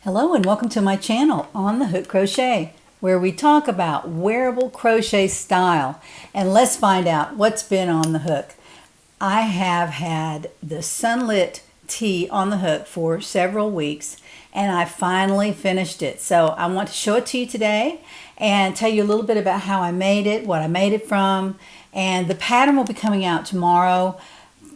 Hello and welcome to my channel On the Hook Crochet, where we talk about wearable crochet style. And let's find out what's been on the hook. I have had the SUNLIT tee on the hook for several weeks and I finally finished it. So I want to show it to you today and tell you a little bit about how I made it, what I made it from, and the pattern will be coming out tomorrow,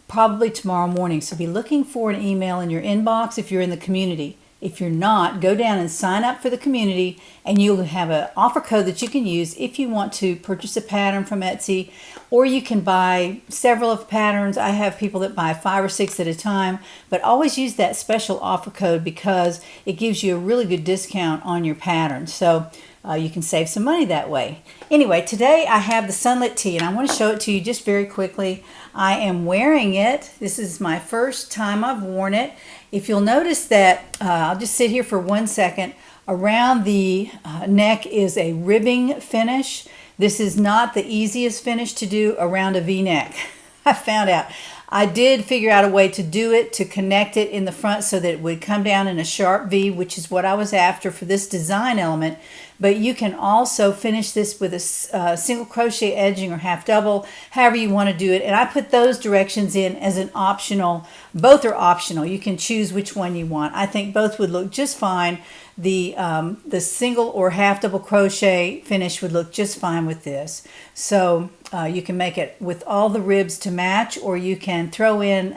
probably tomorrow morning. So be looking for an email in your inbox if you're in the community. If you're not, go down and sign up for the community and you'll have an offer code that you can use if you want to purchase a pattern from Etsy, or you can buy several of patterns. I have people that buy 5 or 6 at a time, but always use that special offer code because it gives you a really good discount on your pattern. So you can save some money that way. Anyway, today I have the SUNLIT tee and I want to show it to you just very quickly. I am wearing it. This is my first time I've worn it. If you'll notice that, I'll just sit here for 1 second. Around the neck is a ribbing finish. This is not the easiest finish to do around a V-neck. I found out. I did figure out a way to do it, to connect it in the front so that it would come down in a sharp V, which is what I was after for this design element. But you can also finish this with a single crochet edging or half double, however you want to do it. And I put those directions in as an optional. Both are optional. You can choose which one you want. I think both would look just fine. The single or half double crochet finish would look just fine with this. So you can make it with all the ribs to match, or you can throw in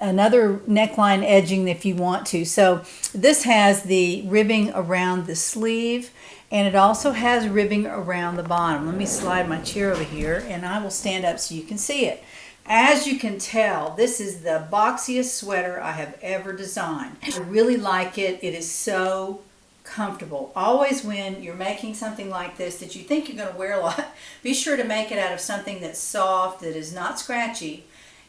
another neckline edging if you want to. So this has the ribbing around the sleeve, and it also has ribbing around the bottom. Let me slide my chair over here and I will stand up so you can see it. As you can tell, this is the boxiest sweater I have ever designed. I really like it. It is so comfortable. Always when you're making something like this that you think you're going to wear a lot, be sure to make it out of something that's soft, that is not scratchy.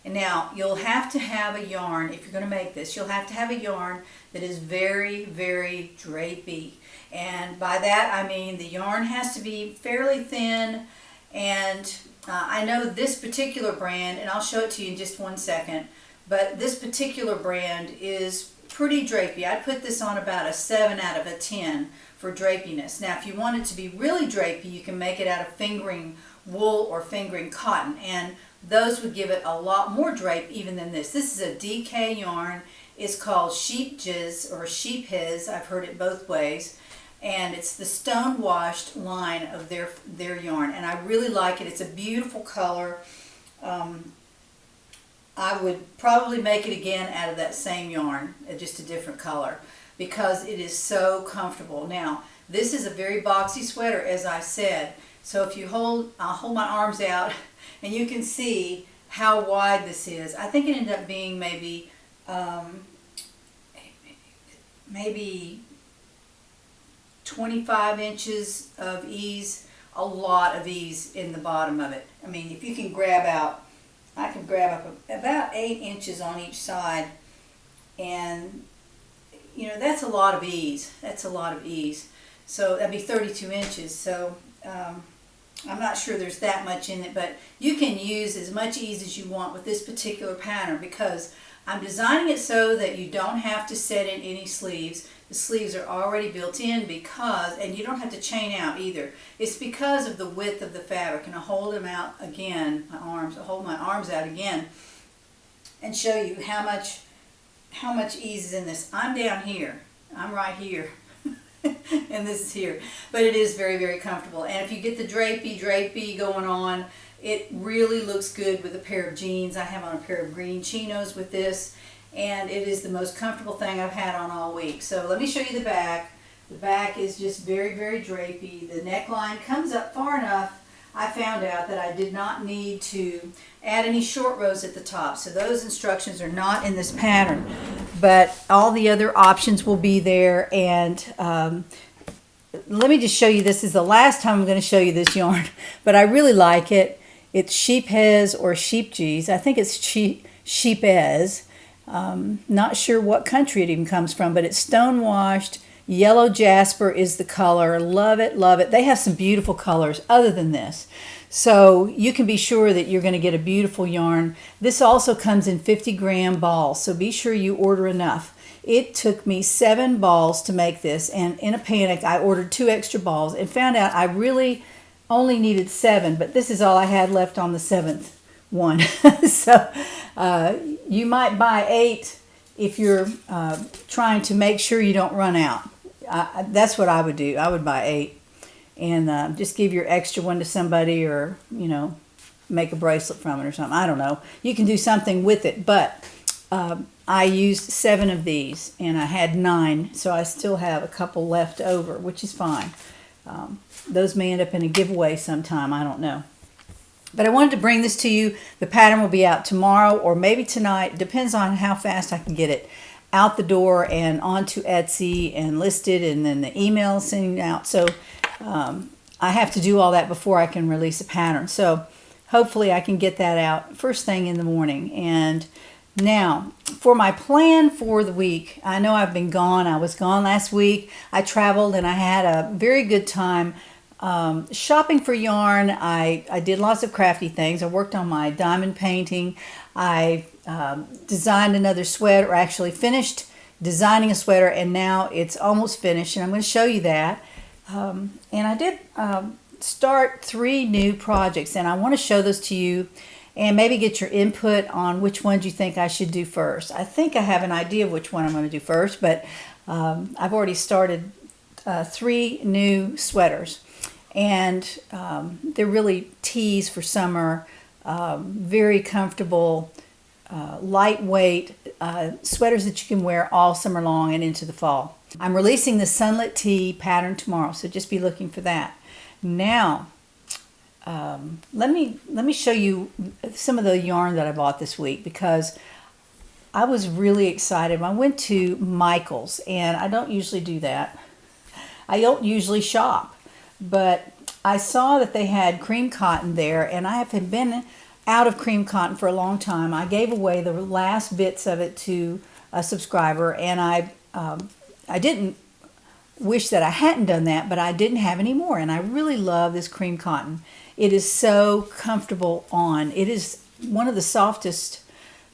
And now you'll have to have a yarn, if you're going to make this, you'll have to have a yarn that is very, very drapey. And by that I mean the yarn has to be fairly thin, and I know this particular brand, and I'll show it to you in just 1 second, but this particular brand is pretty drapey. I'd put this on about a 7 out of a 10 for drapiness. Now if you want it to be really drapey, you can make it out of fingering wool or fingering cotton, and those would give it a lot more drape even than this. This is a DK yarn. It's called Sheep Jizz or Sheep His. I've heard it both ways. And it's the stone washed line of their yarn, and I really like it. It's a beautiful color. I would probably make it again out of that same yarn, just a different color, because it is so comfortable. Now this is a very boxy sweater, as I said, so if you I'll hold my arms out and you can see how wide this is. I think it ended up being maybe 25 inches of ease, a lot of ease in the bottom of it. I mean, if you can grab out, I can grab up about 8 inches on each side, and you know, that's a lot of ease. That's a lot of ease. So that'd be 32 inches. So I'm not sure there's that much in it, but you can use as much ease as you want with this particular pattern, because I'm designing it so that you don't have to set in any sleeves. The sleeves are already built in, and you don't have to chain out either. It's because of the width of the fabric. And I'll hold them out again, I'll hold my arms out again and show you how much ease is in this. I'm down here. I'm right here. And this is here. But it is very, very comfortable. And if you get the drapey going on, it really looks good with a pair of jeans. I have on a pair of green chinos with this, and it is the most comfortable thing I've had on all week. So let me show you the back. The back is just very, very drapey. The neckline comes up far enough. I found out that I did not need to add any short rows at the top, so those instructions are not in this pattern, but all the other options will be there. And let me just show you, this is the last time I'm going to show you this yarn, but I really like it. It's Sheep Hez or Sheep G's. I think it's Sheep Ez. Not sure what country it even comes from, but it's stone washed. Yellow jasper is the color. Love it, love it. They have some beautiful colors other than this. So you can be sure that you're going to get a beautiful yarn. This also comes in 50-gram balls, so be sure you order enough. It took me 7 balls to make this, and in a panic I ordered 2 extra balls and found out I really only needed 7, but this is all I had left on the 7th one. So you might buy 8 if you're trying to make sure you don't run out. That's what I would do. I would buy 8 and just give your extra one to somebody, or make a bracelet from it or something. I don't know. You can do something with it, but I used 7 of these and I had 9, so I still have a couple left over, which is fine. Those may end up in a giveaway sometime, I don't know. But I wanted to bring this to you. The pattern will be out tomorrow or maybe tonight. Depends on how fast I can get it out the door and onto Etsy and listed, and then the email sending out. So I have to do all that before I can release a pattern. So hopefully I can get that out first thing in the morning. And now, for my plan for the week, I know I've been gone. I was gone last week. I traveled and I had a very good time shopping for yarn. I did lots of crafty things. I worked on my diamond painting. I designed another sweater, or actually finished designing a sweater, and now it's almost finished, and I'm going to show you that. And I did start 3 new projects, and I want to show those to you and maybe get your input on which ones you think I should do first. I think I have an idea of which one I'm going to do first, but I've already started 3 new sweaters, and they're really tees for summer, very comfortable, lightweight sweaters that you can wear all summer long and into the fall. I'm releasing the SUNLIT tee pattern tomorrow, so just be looking for that. Now, let me show you some of the yarn that I bought this week, because I was really excited. I went to Michael's, and I don't usually do that. I don't usually shop, but I saw that they had cream cotton there, and I have been out of cream cotton for a long time. I gave away the last bits of it to a subscriber, and I didn't wish that I hadn't done that, but I didn't have any more, and I really love this cream cotton. It is so comfortable on. It is one of the softest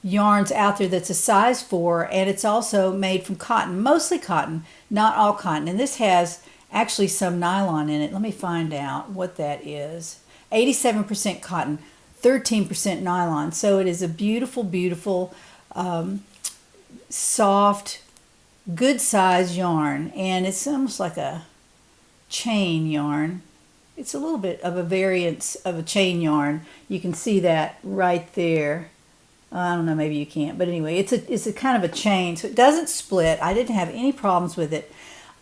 yarns out there that's a size 4, and it's also made from cotton, mostly cotton, not all cotton. And this has actually some nylon in it. Let me find out what that is. 87% cotton, 13% nylon. So it is a beautiful, beautiful, soft, good size yarn, and it's almost like a chain yarn. It's a little bit of a variance of a chain yarn. You can see that right there. I don't know, maybe you can't, but anyway, it's a kind of a chain, so it doesn't split. I didn't have any problems with it.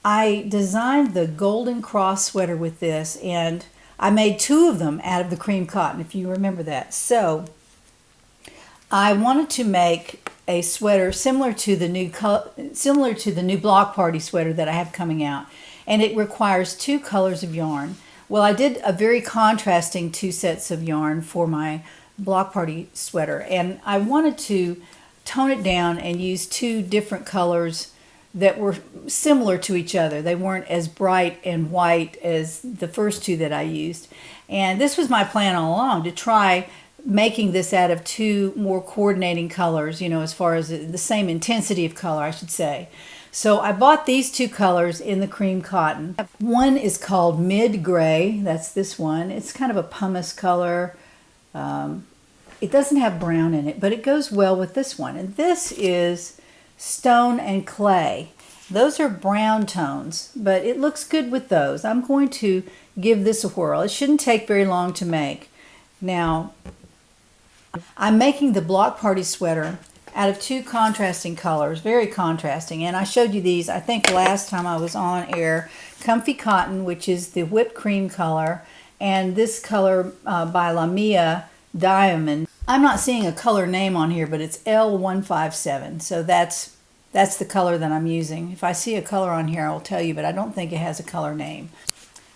I designed the Golden Cross sweater with this, and I made 2 of them out of the cream cotton, if you remember that. So I wanted to make a sweater similar to the new Block Party sweater that I have coming out, and it requires 2 colors of yarn. Well, I did a very contrasting 2 sets of yarn for my Block Party sweater, and I wanted to tone it down and use 2 different colors that were similar to each other. They weren't as bright and white as the first 2 that I used. And this was my plan all along, to try making this out of 2 more coordinating colors, as far as the same intensity of color, I should say. So I bought these 2 colors in the cream cotton. One is called Mid Gray. That's this one. It's kind of a pumice color. It doesn't have brown in it, but it goes well with this one. And this is Stone and Clay. Those are brown tones, but it looks good with those. I'm going to give this a whirl. It shouldn't take very long to make. Now, I'm making the Block Party sweater out of 2 contrasting colors, very contrasting, and I showed you these, I think, last time I was on air. Comfy Cotton, which is the whipped cream color, and this color by Lamia, Diamond. I'm not seeing a color name on here, but it's L157, so that's the color that I'm using. If I see a color on here, I'll tell you, but I don't think it has a color name.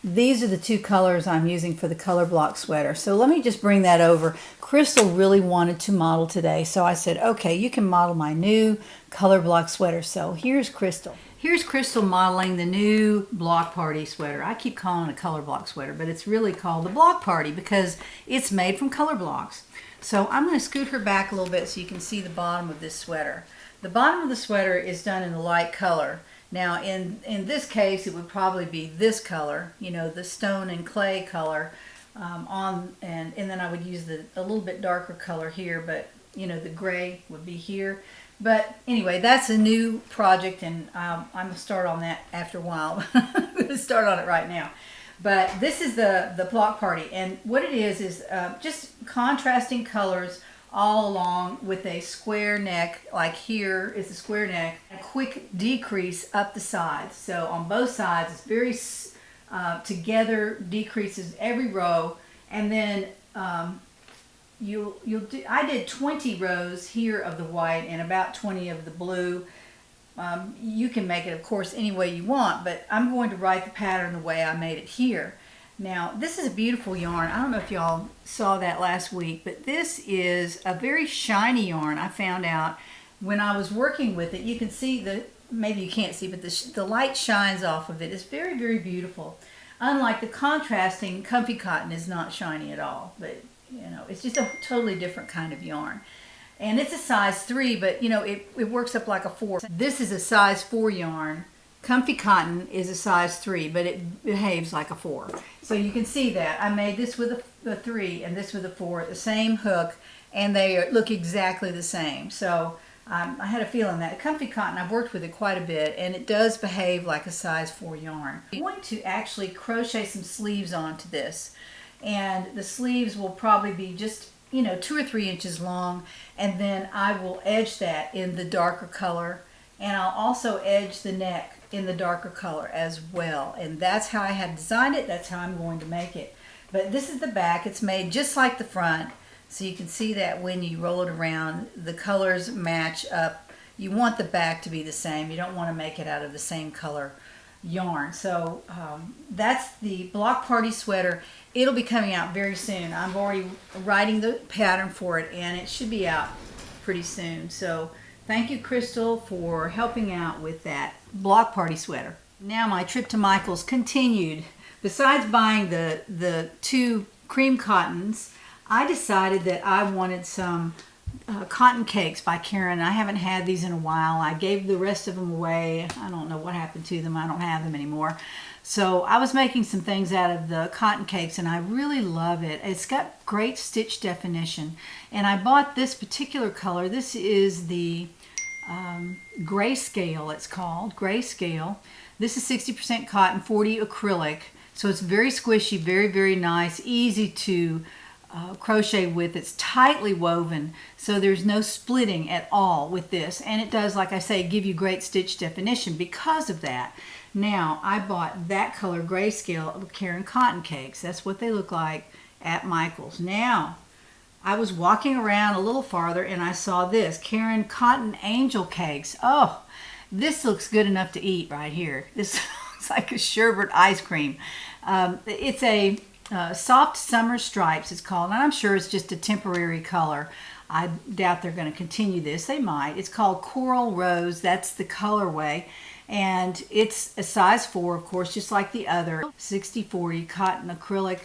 These are the 2 colors I'm using for the color block sweater. So let me just bring that over. Crystal really wanted to model today, so I said, okay, you can model my new color block sweater. So here's Crystal. Here's Crystal modeling the new Block Party sweater. I keep calling it a color block sweater, but it's really called the Block Party because it's made from color blocks. So I'm going to scoot her back a little bit so you can see the bottom of this sweater. The bottom of the sweater is done in a light color. Now in this case it would probably be this color, you know, the stone and clay color, and then I would use a little bit darker color here, but you know, the gray would be here. But anyway, that's a new project, and I'm going to start on that after a while. I'm going to start on it right now. But this is the block party, and what it is just contrasting colors all along with a square neck. Like here is a square neck, a quick decrease up the sides. So on both sides, it's very together, decreases every row, and then I did 20 rows here of the white and about 20 of the blue. You can make it, of course, any way you want, but I'm going to write the pattern the way I made it here. Now, this is a beautiful yarn. I don't know if y'all saw that last week, but this is a very shiny yarn I found out when I was working with it. You can see maybe you can't see, but the light shines off of it. It's very, very beautiful. Unlike the contrasting comfy cotton is not shiny at all, but you know, it's just a totally different kind of yarn. And it's a size 3, but you know, it works up like a 4. This is a size 4 yarn. Comfy cotton is a size 3, but it behaves like a 4. So you can see that. I made this with a 3 and this with a 4, the same hook, and they look exactly the same. So I had a feeling that comfy cotton, I've worked with it quite a bit, and it does behave like a size 4 yarn. I'm going to actually crochet some sleeves onto this, and the sleeves will probably be just, you know, 2 or 3 inches long, and then I will edge that in the darker color, and I'll also edge the neck in the darker color as well. And that's how I had designed it. That's how I'm going to make it. But this is the back. It's made just like the front, so you can see that when you roll it around, the colors match up. You want the back to be the same. You don't want to make it out of the same color yarn. So that's the block party sweater. It'll be coming out very soon. I'm already writing the pattern for it, and it should be out pretty soon. So thank you, Crystal, for helping out with that block party sweater. Now my trip to Michael's continued. Besides buying the 2 cream cottons, I decided that I wanted some cotton cakes by Caron. I haven't had these in a while. I gave the rest of them away. I don't know what happened to them. I don't have them anymore. So I was making some things out of the cotton cakes, and I really love it. It's got great stitch definition. And I bought this particular color. This is the grayscale, it's called, grayscale. This is 60% cotton, 40 acrylic. So it's very squishy, very, very nice, easy to crochet with. It's tightly woven, so there's no splitting at all with this, and it does, like I say, give you great stitch definition because of that. Now I bought that color grayscale of Caron cotton cakes. That's what they look like at Michael's. Now I was walking around a little farther and I saw this Caron cotton angel cakes. Oh, this looks good enough to eat right here. This looks like a sherbet ice cream. It's a soft summer stripes, it's called, and I'm sure it's just a temporary color. I doubt they're going to continue this. They might. It's called Coral Rose. That's the colorway, and it's a size 4, of course, just like the other 60/40 cotton acrylic.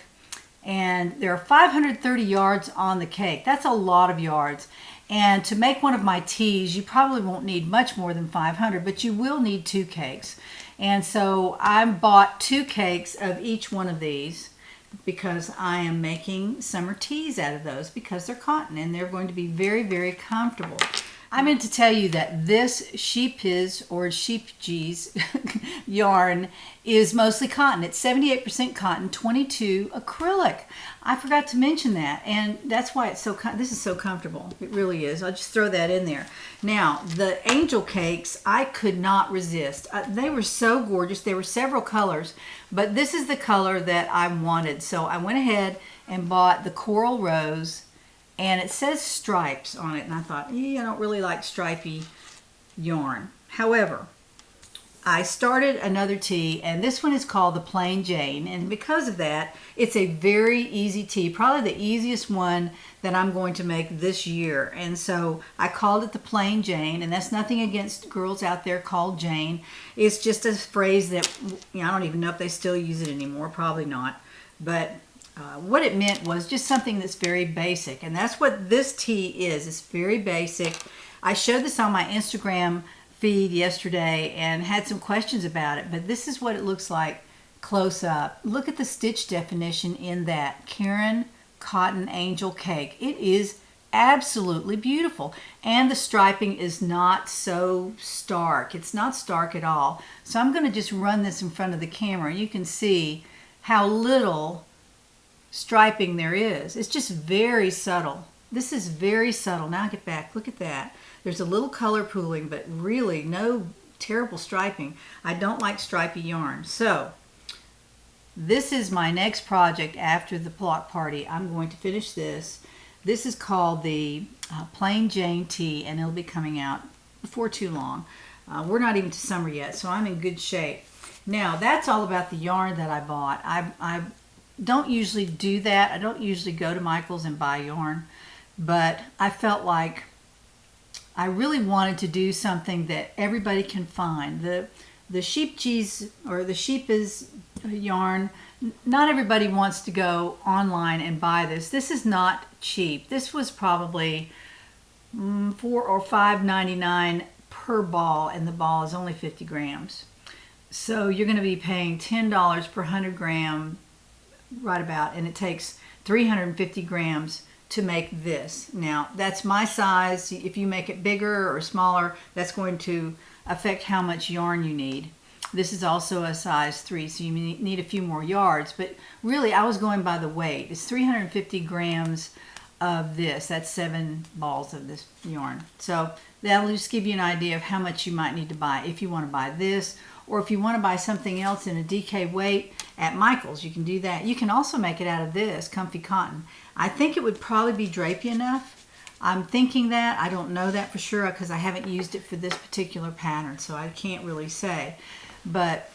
And there are 530 yards on the cake. That's a lot of yards. And to make one of my teas, you probably won't need much more than 500, but you will need 2 cakes. And so I bought 2 cakes of each one of these, because I am making summer teas out of those because they're cotton and they're going to be very, very comfortable. I meant to tell you that this sheepiz or sheepjeez yarn is mostly cotton. It's 78% cotton, 22 acrylic. I forgot to mention that, and that's why it's this is so comfortable. It really is. I'll just throw that in there. Now, the angel cakes, I could not resist. They were so gorgeous. There were several colors, but this is the color that I wanted. So I went ahead and bought the Coral Rose, and it says stripes on it, and I thought, I don't really like stripy yarn. However, I started another tee, and this one is called the Plain Jane, and because of that, it's a very easy tee, probably the easiest one that I'm going to make this year. And so I called it the Plain Jane, and that's nothing against girls out there called Jane. It's just a phrase that, I don't even know if they still use it anymore, probably not, but what it meant was just something that's very basic, and that's what this tee is. It's very basic. I showed this on my Instagram feed yesterday and had some questions about it, but this is what it looks like close up. Look at the stitch definition in that Caron Cotton Angel Cake. It is absolutely beautiful, and the striping is not so stark. It's not stark at all. So I'm going to just run this in front of the camera. You can see how little striping there is. It's just very subtle. This is very subtle. Now get back. Look at that. There's a little color pooling, but really no terrible striping. I don't like stripy yarn. So this is my next project after the block party. I'm going to finish this. This is called the Plain Jane Tee, and it'll be coming out before too long. We're not even to summer yet, so I'm in good shape. Now, that's all about the yarn that I bought. I don't usually do that. I don't usually go to Michael's and buy yarn, but I felt like I really wanted to do something that everybody can find. The sheep cheese or the sheep's yarn, not everybody wants to go online and buy this. This is not cheap. This was probably $4 or $5.99 per ball, and the ball is only 50 grams. So you're going to be paying $10 per 100 gram right about, and it takes 350 grams to make this. Now, that's my size. If you make it bigger or smaller, that's going to affect how much yarn you need. This is also a size 3, so you need a few more yards, but really I was going by the weight. It's 350 grams of this. That's 7 balls of this yarn. So that'll just give you an idea of how much you might need to buy if you want to buy this, or if you want to buy something else in a DK weight at Michael's, you can do that. You can also make it out of this comfy cotton. I think it would probably be drapey enough. I'm thinking that. I don't know that for sure because I haven't used it for this particular pattern, so I can't really say. But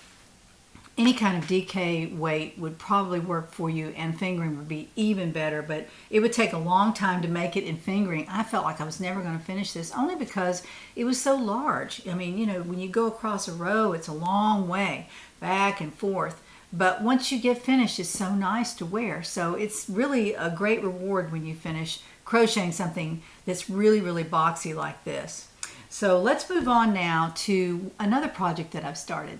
any kind of DK weight would probably work for you, and fingering would be even better, but it would take a long time to make it in fingering. I felt like I was never going to finish this only because it was so large. I mean, you know, when you go across a row, it's a long way back and forth. But once you get finished, it's so nice to wear. So it's really a great reward when you finish crocheting something that's really, really boxy like this. So let's move on now to another project that I've started.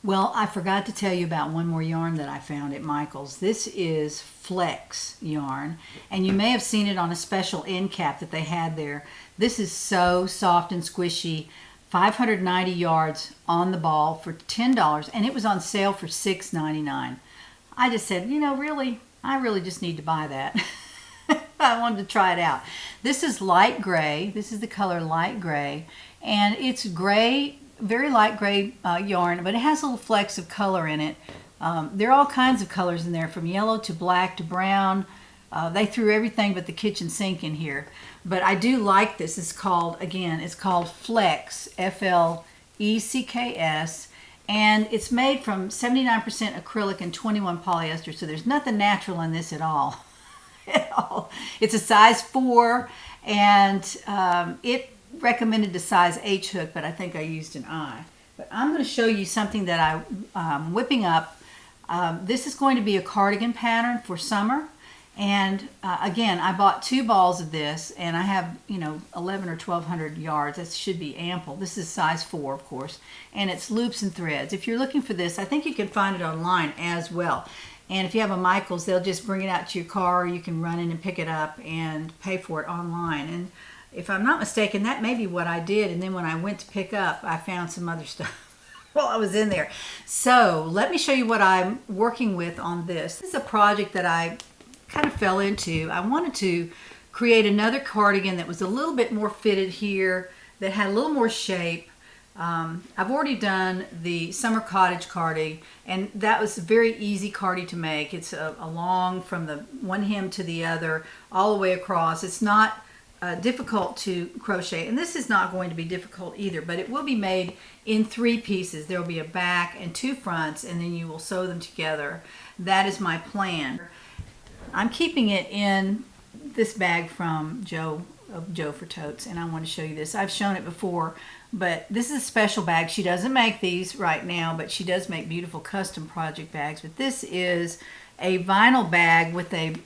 Well, I forgot to tell you about one more yarn that I found at Michael's. This is Flecks yarn, and you may have seen it on a special end cap that they had there. This is so soft and squishy. 590 yards on the ball for $10, and it was on sale for $6.99. I just said, you know, really, I really just need to buy that. I wanted to try it out. This is light gray. This is the color light gray, and it's gray, very light gray yarn, but it has little flecks of color in it. There are all kinds of colors in there, from yellow to black to brown. They threw everything but the kitchen sink in here. But I do like this. It's called, again, it's called Flecks, F-L-E-C-K-S. And it's made from 79% acrylic and 21 polyester. So there's nothing natural in this at all. It's a size 4, and it recommended the size H hook, but I think I used an I. But I'm going to show you something that I'm whipping up. This is going to be a cardigan pattern for summer. And again, I bought 2 balls of this, and I have, you know, 11 or 1200 yards. That should be ample. This is size 4, of course, and it's loops and threads. If you're looking for this, I think you can find it online as well. And if you have a Michael's, they'll just bring it out to your car. You can run in and pick it up and pay for it online. And if I'm not mistaken, that may be what I did. And then when I went to pick up, I found some other stuff while I was in there. So let me show you what I'm working with on this. This is a project that I kind of fell into. I wanted to create another cardigan that was a little bit more fitted here, that had a little more shape. I've already done the summer cottage cardi, and that was a very easy cardi to make. It's a long from the one hem to the other all the way across. It's not difficult to crochet, and this is not going to be difficult either, but it will be made in 3 pieces. There will be a back and 2 fronts, and then you will sew them together. That is my plan. I'm keeping it in this bag from Joe for Totes, and I want to show you this. I've shown it before, but this is a special bag. She doesn't make these right now, but she does make beautiful custom project bags. But this is a vinyl bag with a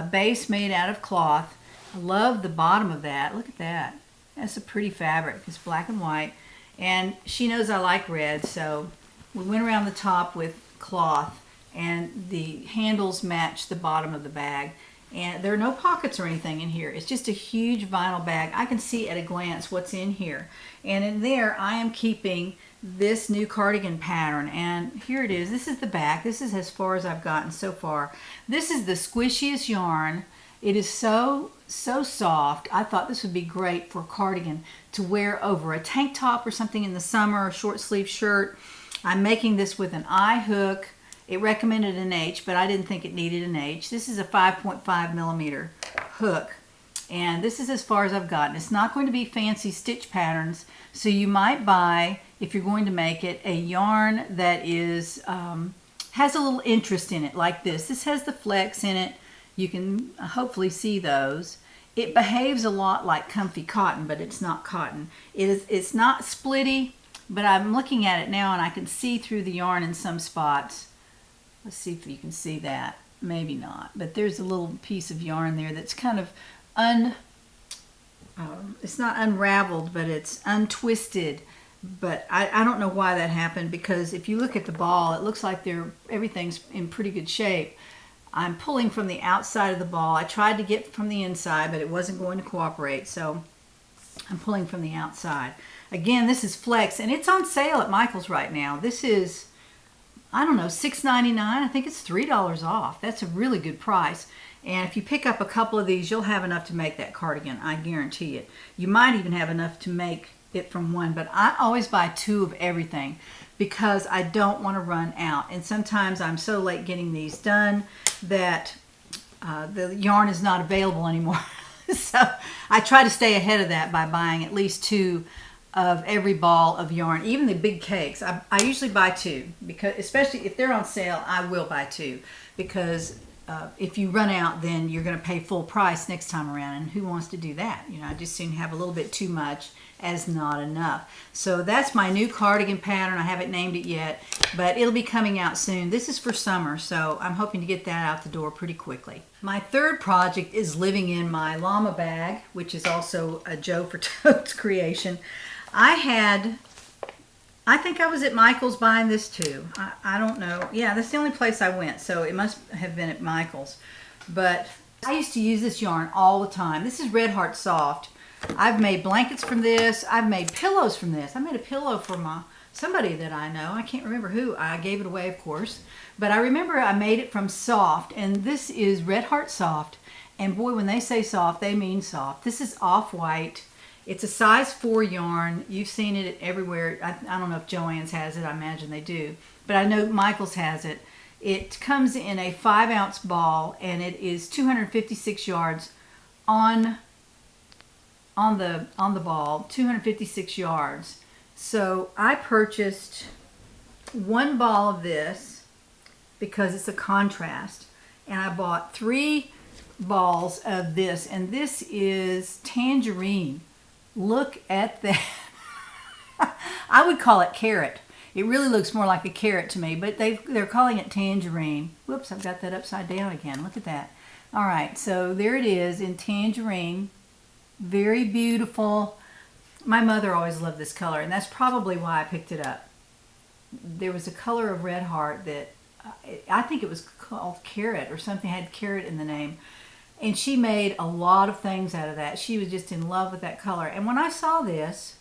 base made out of cloth. I love the bottom of that. Look at that. That's a pretty fabric. It's black and white. And she knows I like red, so we went around the top with cloth, and the handles match the bottom of the bag. And there are no pockets or anything in here. It's just a huge vinyl bag. I can see at a glance what's in here. And in there, I am keeping this new cardigan pattern. And here it is. This is the back. This is as far as I've gotten so far. This is the squishiest yarn. It is so soft. I thought this would be great for a cardigan to wear over a tank top or something in the summer, a short sleeve shirt. I'm making this with an I hook. It recommended an H, but I didn't think it needed an H. This is a 5.5 millimeter hook, and this is as far as I've gotten. It's not going to be fancy stitch patterns, so you might buy, if you're going to make it, a yarn that is has a little interest in it, like this. This has the flecks in it. You can hopefully see those. It behaves a lot like comfy cotton, but it's not cotton. It's not splitty, but I'm looking at it now and I can see through the yarn in some spots. Let's see if you can see that. Maybe not, but there's a little piece of yarn there that's kind of it's not unraveled, but it's untwisted. But I don't know why that happened, because if you look at the ball, it looks like everything's in pretty good shape. I'm pulling from the outside of the ball. I tried to get from the inside, but it wasn't going to cooperate, so I'm pulling from the outside. Again, this is Flecks, and it's on sale at Michael's right now. This is, I don't know, $6.99. I think it's $3 off. That's a really good price. And if you pick up a couple of these, you'll have enough to make that cardigan. I guarantee it. You might even have enough to make it from one, but I always buy 2 of everything because I don't want to run out. And sometimes I'm so late getting these done that the yarn is not available anymore. So I try to stay ahead of that by buying at least 2 of every ball of yarn, even the big cakes. I usually buy 2, because especially if they're on sale, I will buy 2, because if you run out, then you're going to pay full price next time around, and who wants to do that? You know, I just soon have a little bit too much as not enough. So that's my new cardigan pattern. I haven't named it yet, but it'll be coming out soon. This is for summer, so I'm hoping to get that out the door pretty quickly. My third project is living in my llama bag, which is also a Joe for Totes creation. I think I was at Michael's buying this too. I don't know. Yeah, that's the only place I went, so it must have been at Michael's. But I used to use this yarn all the time. This is Red Heart Soft. I've made blankets from this. I've made pillows from this. I made a pillow for somebody that I know. I can't remember who. I gave it away, of course. But I remember I made it from soft, and this is Red Heart Soft. And boy, when they say soft, they mean soft. This is off-white. It's a size 4 yarn. You've seen it everywhere. I don't know if Joann's has it. I imagine they do. But I know Michael's has it. It comes in a 5-ounce ball, and it is 256 yards on the ball, 256 yards. So I purchased 1 ball of this because it's a contrast, and I bought 3 balls of this, and this is tangerine. Look at that. I would call it carrot. It really looks more like a carrot to me, but they're calling it tangerine. Whoops, I've got that upside down again. Look at that. All right, so there it is in tangerine. Very beautiful. My mother always loved this color, and that's probably why I picked it up. There was a color of Red Heart that I think it was called carrot or something, had carrot in the name. And she made a lot of things out of that. She was just in love with that color. And when I saw this,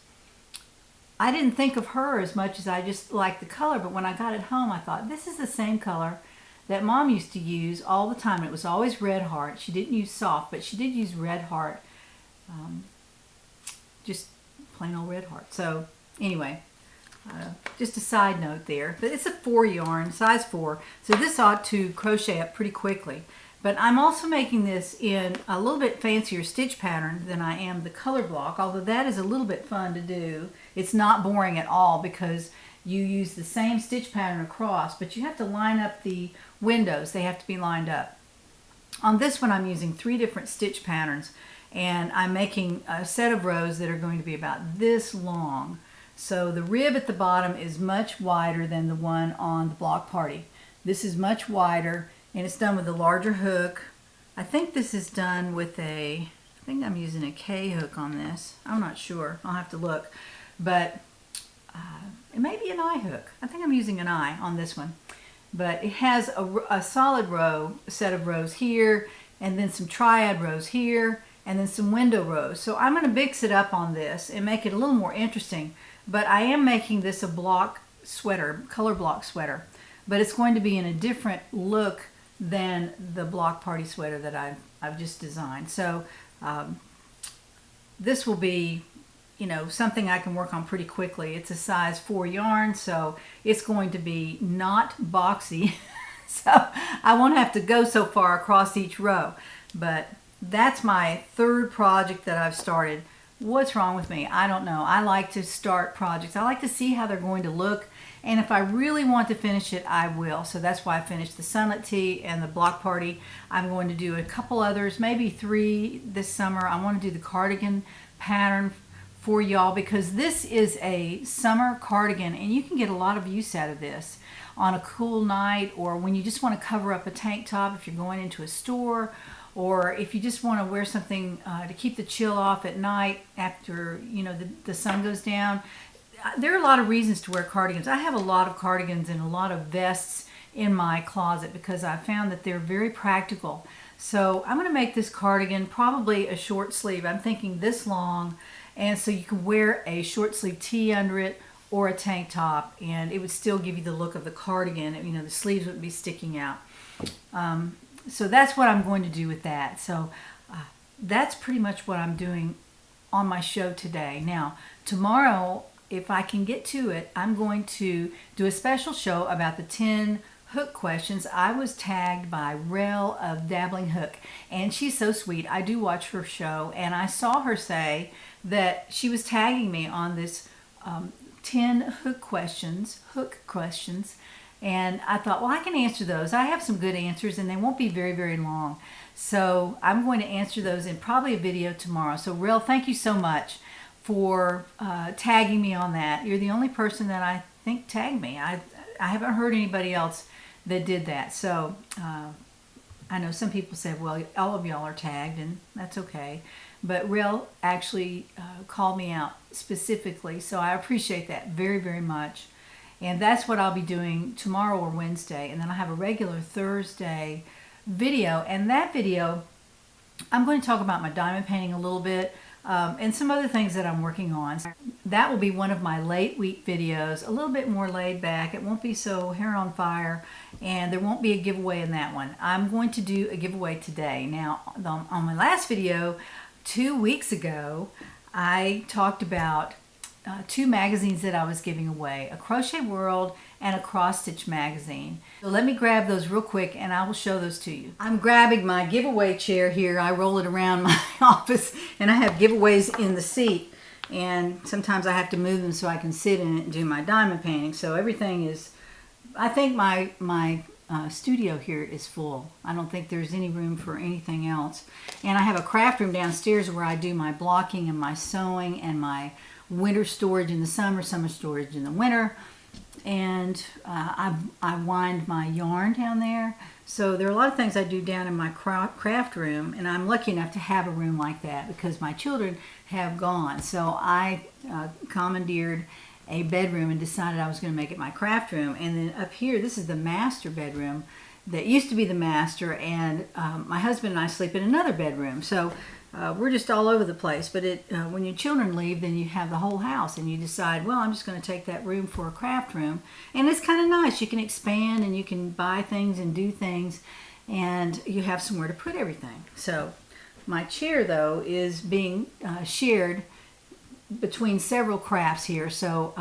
I didn't think of her as much as I just liked the color. But when I got it home, I thought, this is the same color that Mom used to use all the time. It was always Red Heart. She didn't use soft, but she did use Red Heart. Just plain old Red Heart. So anyway, just a side note there. But it's a 4 yarn, size 4. So this ought to crochet up pretty quickly. But I'm also making this in a little bit fancier stitch pattern than I am the color block, although that is a little bit fun to do. It's not boring at all because you use the same stitch pattern across, but you have to line up the windows. They have to be lined up. On this one, I'm using 3 different stitch patterns, and I'm making a set of rows that are going to be about this long. So the rib at the bottom is much wider than the one on the block party. This is much wider, and it's done with a larger hook. I think this is done with a think I'm using a K hook on this. I'm not sure. I'll have to look. But it may be an I hook. I think I'm using an I on this one. But it has a solid row, a set of rows here, and then some triad rows here, and then some window rows. So I'm going to mix it up on this and make it a little more interesting. But I am making this a block sweater, color block sweater. But it's going to be in a different look than the block party sweater that I've just designed. So this will be, you know, something I can work on pretty quickly. It's a size 4 yarn, so it's going to be not boxy. So I won't have to go so far across each row. But that's my third project that I've started. What's wrong with me? I don't know. I like to start projects. I like to see how they're going to look. And if I really want to finish it, I will. So that's why I finished the SUNLIT tee and the block party. I'm going to do a couple others, maybe 3 this summer. I want to do the cardigan pattern for y'all because this is a summer cardigan and you can get a lot of use out of this on a cool night, or when you just want to cover up a tank top if you're going into a store, or if you just want to wear something to keep the chill off at night after, you know, the sun goes down. There are a lot of reasons to wear cardigans. I have a lot of cardigans and a lot of vests in my closet because I found that they're very practical. So I'm going to make this cardigan probably a short sleeve. I'm thinking this long, and so you can wear a short sleeve tee under it or a tank top, and it would still give you the look of the cardigan. You know, the sleeves wouldn't be sticking out. So that's what I'm going to do with that. So that's pretty much what I'm doing on my show today. Now, tomorrow, if I can get to it, I'm going to do a special show about the 10 hook questions. I was tagged by Rel of Dabbling Hook, and she's so sweet. I do watch her show, and I saw her say that she was tagging me on this 10 hook questions, and I thought, well, I can answer those. I have some good answers, and they won't be very, very long. So I'm going to answer those in probably a video tomorrow. So Rel, thank you so much for tagging me on that. You're the only person that I think tagged me. I haven't heard anybody else that did that. So I know some people said, well, all of y'all are tagged, and that's okay. But Rel actually called me out specifically, so I appreciate that very, very much. And that's what I'll be doing tomorrow or Wednesday. And then I have a regular Thursday video. And that video, I'm going to talk about my diamond painting a little bit and some other things that I'm working on. That will be one of my late week videos, a little bit more laid back. It won't be so hair on fire, and there won't be a giveaway in that one. I'm going to do a giveaway today. Now, on my last video, 2 weeks ago, I talked about 2 magazines that I was giving away, a Crochet World and a Cross Stitch magazine. So let me grab those real quick and I will show those to you. I'm grabbing my giveaway chair here. I roll it around my office and I have giveaways in the seat, and sometimes I have to move them so I can sit in it and do my diamond painting. So everything is, I think my studio here is full. I don't think there's any room for anything else. And I have a craft room downstairs where I do my blocking and my sewing and my winter storage in the summer storage in the winter. And I wind my yarn down there. So there are a lot of things I do down in my craft room, and I'm lucky enough to have a room like that because my children have gone. So I commandeered a bedroom and decided I was going to make it my craft room. And then up here, this is the master bedroom that used to be the master, and my husband and I sleep in another bedroom. So we're just all over the place. But when your children leave, then you have the whole house, and you decide, well, I'm just going to take that room for a craft room. And it's kind of nice. You can expand and you can buy things and do things, and you have somewhere to put everything. So my chair, though, is being shared between several crafts here. So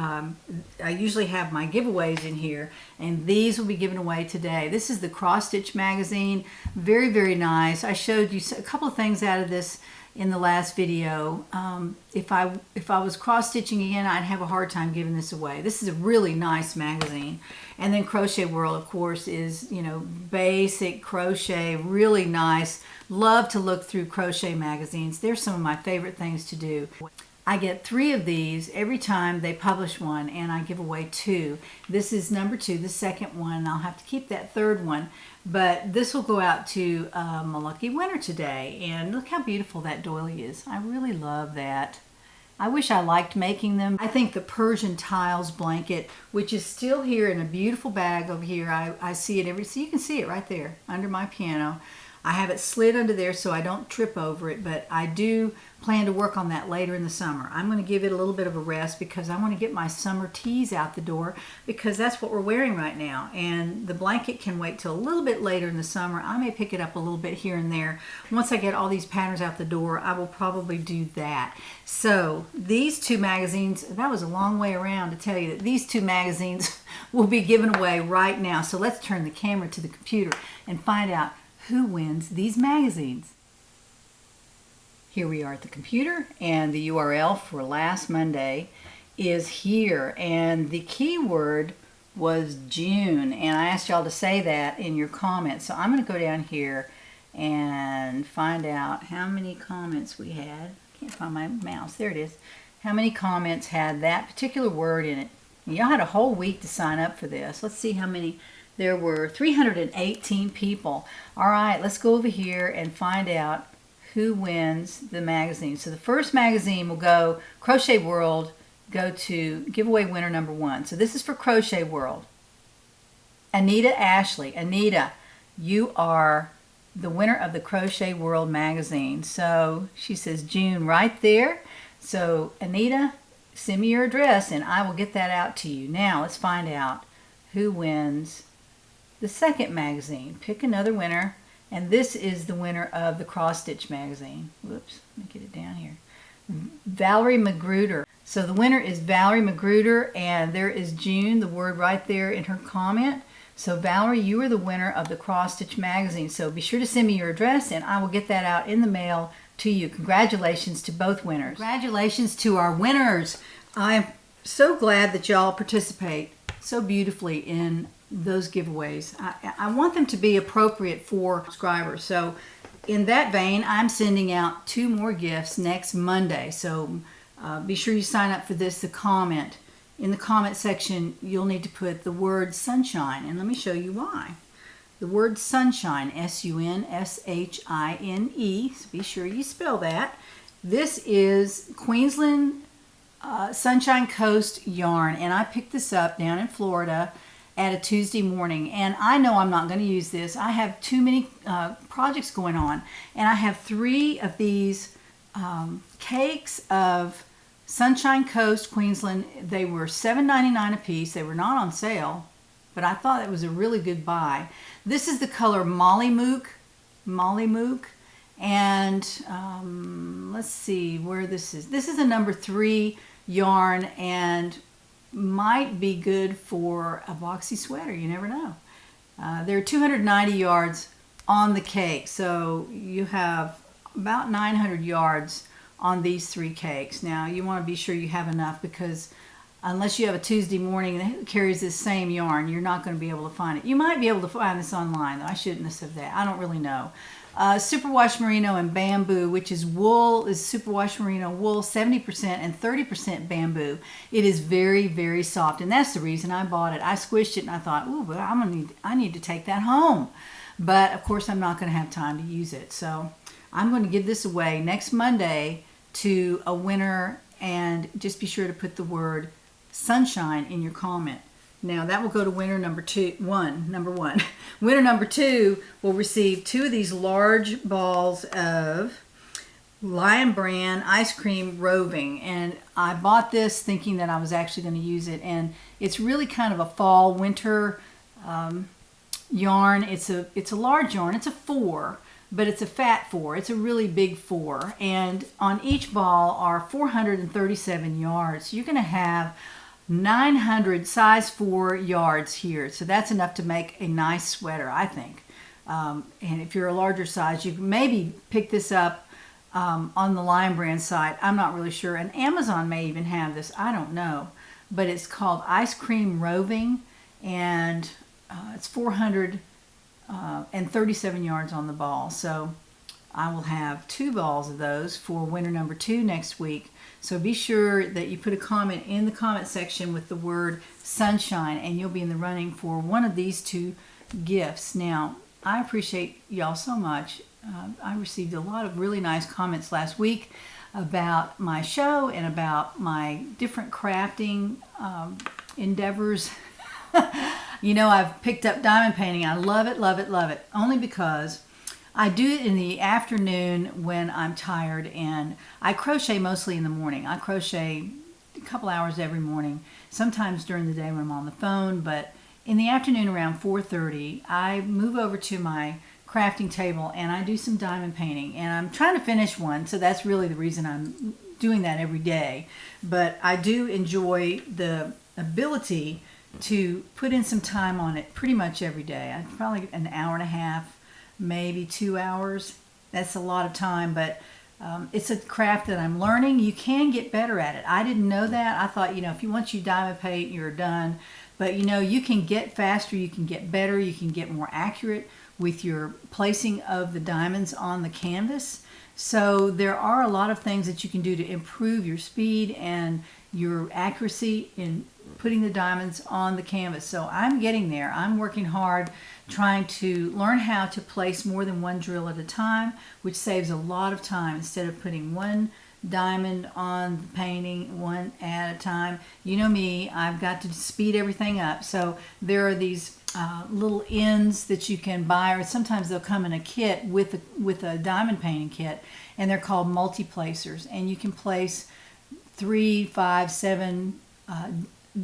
I usually have my giveaways in here, and these will be given away today. This is the Cross Stitch magazine. Very, very nice. I showed you a couple of things out of this in the last video. If I was cross stitching again, I'd have a hard time giving this away. This is a really nice magazine. And then Crochet World, of course, is, you know, basic crochet, really nice. Love to look through crochet magazines. They're some of my favorite things to do. I get 3 of these every time they publish one, and I give away 2. This is number 2, the second one. I'll have to keep that third one, but this will go out to a lucky winner today. And look how beautiful that doily is. I really love that. I wish I liked making them. I think the Persian tiles blanket, which is still here in a beautiful bag over here, I see it so you can see it right there under my piano. I have it slid under there so I don't trip over it, but I do plan to work on that later in the summer. I'm going to give it a little bit of a rest because I want to get my summer tees out the door, because that's what we're wearing right now. And the blanket can wait till a little bit later in the summer. I may pick it up a little bit here and there. Once I get all these patterns out the door, I will probably do that. So these 2 magazines, that was a long way around to tell you that these 2 magazines will be given away right now. So let's turn the camera to the computer and find out who wins these magazines. Here we are at the computer, and the URL for last Monday is here, and the keyword was June, and I asked y'all to say that in your comments. So I'm going to go down here and find out how many comments we had. I can't find my mouse. There it is. How many comments had that particular word in it? Y'all had a whole week to sign up for this. Let's see how many. There were 318 people. All right, let's go over here and find out who wins the magazine. So the first magazine will go Crochet World, go to giveaway winner number 1. So this is for Crochet World. Anita Ashley. Anita, you are the winner of the Crochet World magazine. So she says June right there. So Anita, send me your address and I will get that out to you. Now let's find out who wins the second magazine. Pick another winner, and this is the winner of the Cross Stitch magazine. Whoops, let me get it down here. Valerie Magruder. So the winner is Valerie Magruder, and there is June, the word right there in her comment. So Valerie, you are the winner of the Cross Stitch magazine. So be sure to send me your address and I will get that out in the mail to you. Congratulations to both winners. Congratulations to our winners. I'm so glad that y'all participate so beautifully in those giveaways. I want them to be appropriate for subscribers. So in that vein, I'm sending out 2 more gifts next Monday. So be sure you sign up for this. The comment. In the comment section, you'll need to put the word sunshine. And let me show you why. The word sunshine, S-U-N-S-H-I-N-E. So be sure you spell that. This is Queensland Sunshine Coast yarn. And I picked this up down in Florida at a Tuesday morning, and I know I'm not going to use this. I have too many projects going on, and I have 3 of these cakes of Sunshine Coast Queensland. They were $7.99 a piece. They were not on sale, but I thought it was a really good buy. This is the color Molly Mook, and let's see where this is. This is a number 3 yarn, and might be good for a boxy sweater. You never know. There are 290 yards on the cake, so you have about 900 yards on these 3 cakes. Now you want to be sure you have enough, because unless you have a Tuesday morning that carries this same yarn, you're not going to be able to find it. You might be able to find this online, though. I shouldn't have said that. I don't really know. Superwash Merino and Bamboo, which is wool, is Superwash Merino wool, 70% and 30% bamboo. It is very, very soft, and that's the reason I bought it. I squished it and I thought, ooh, but I need to take that home. But of course, I'm not going to have time to use it. So I'm going to give this away next Monday to a winner, and just be sure to put the word sunshine in your comment. Now that will go to winner number 1. Winner number 2 will receive 2 of these large balls of Lion Brand ice cream roving, and I bought this thinking that I was actually going to use it, and it's really kind of a fall winter yarn. It's a large yarn. It's a 4, but it's a fat 4. It's a really big 4, and on each ball are 437 yards. So you're going to have 900 size 4 yards here. So that's enough to make a nice sweater, I think. And if you're a larger size, you can maybe pick this up on the Lion Brand site. I'm not really sure. And Amazon may even have this. I don't know. But it's called Ice Cream Roving, and it's 437 yards on the ball. So I will have 2 balls of those for winner number 2 next week. So be sure that you put a comment in the comment section with the word sunshine, and you'll be in the running for one of these 2 gifts. Now, I appreciate y'all so much. I received a lot of really nice comments last week about my show and about my different crafting endeavors. You know, I've picked up diamond painting. I love it, love it, love it. Only because I do it in the afternoon when I'm tired, and I crochet mostly in the morning. I crochet a couple hours every morning, sometimes during the day when I'm on the phone, but in the afternoon around 4:30, I move over to my crafting table and I do some diamond painting, and I'm trying to finish one, so that's really the reason I'm doing that every day. But I do enjoy the ability to put in some time on it pretty much every day. Probably an hour and a half, maybe 2 hours. That's a lot of time, but it's a craft that I'm learning. You can get better at it. I didn't know that. I thought, you know, once you diamond paint, you're done. But you know, you can get faster, you can get better, you can get more accurate with your placing of the diamonds on the canvas. So there are a lot of things that you can do to improve your speed and your accuracy in putting the diamonds on the canvas. So I'm getting there. I'm working hard trying to learn how to place more than one drill at a time, which saves a lot of time. Instead of putting one diamond on the painting one at a time, you know me, I've got to speed everything up. So there are these little ends that you can buy, or sometimes they'll come in a kit with a diamond painting kit, and they're called multi-placers, and you can place 3, 5, 7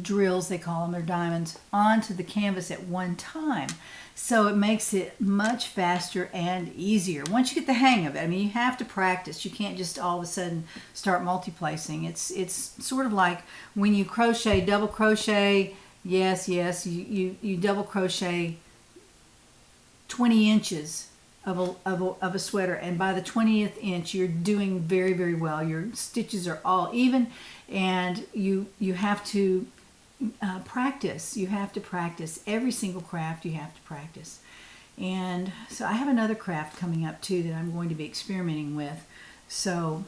drills, they call them, they're diamonds, onto the canvas at one time. So it makes it much faster and easier once you get the hang of it. I mean, you have to practice. You can't just all of a sudden start multi-placing. It's sort of like when you crochet, double crochet. Yes, you double crochet 20 inches of a sweater, and by the 20th inch you're doing very, very well. Your stitches are all even, and you have to practice. You have to practice every single craft. You have to practice. And so I have another craft coming up too that I'm going to be experimenting with. So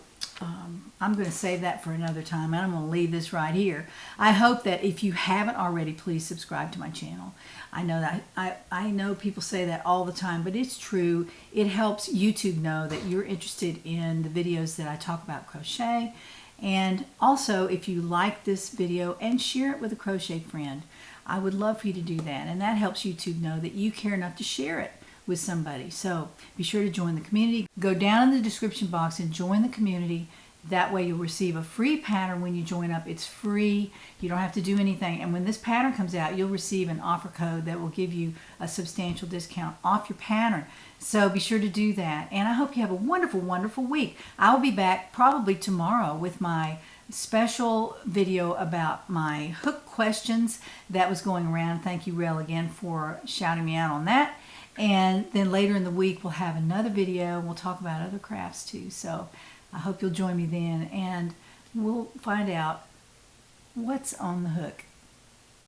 I'm going to save that for another time, and I'm going to leave this right here. I hope that if you haven't already, please subscribe to my channel. I know that I know people say that all the time, but it's true. It helps YouTube know that you're interested in the videos that I talk about crochet. And also, if you like this video, and share it with a crochet friend, I would love for you to do that. And that helps YouTube know that you care enough to share it with somebody. So be sure to join the community. Go down in the description box and join the community. That way you'll receive a free pattern when you join up. It's free. You don't have to do anything. And when this pattern comes out, you'll receive an offer code that will give you a substantial discount off your pattern. So be sure to do that. And I hope you have a wonderful, wonderful week. I'll be back probably tomorrow with my special video about my hook questions that was going around. Thank you, Rel, again for shouting me out on that. And then later in the week, we'll have another video, and we'll talk about other crafts too. So I hope you'll join me then, and we'll find out what's on the hook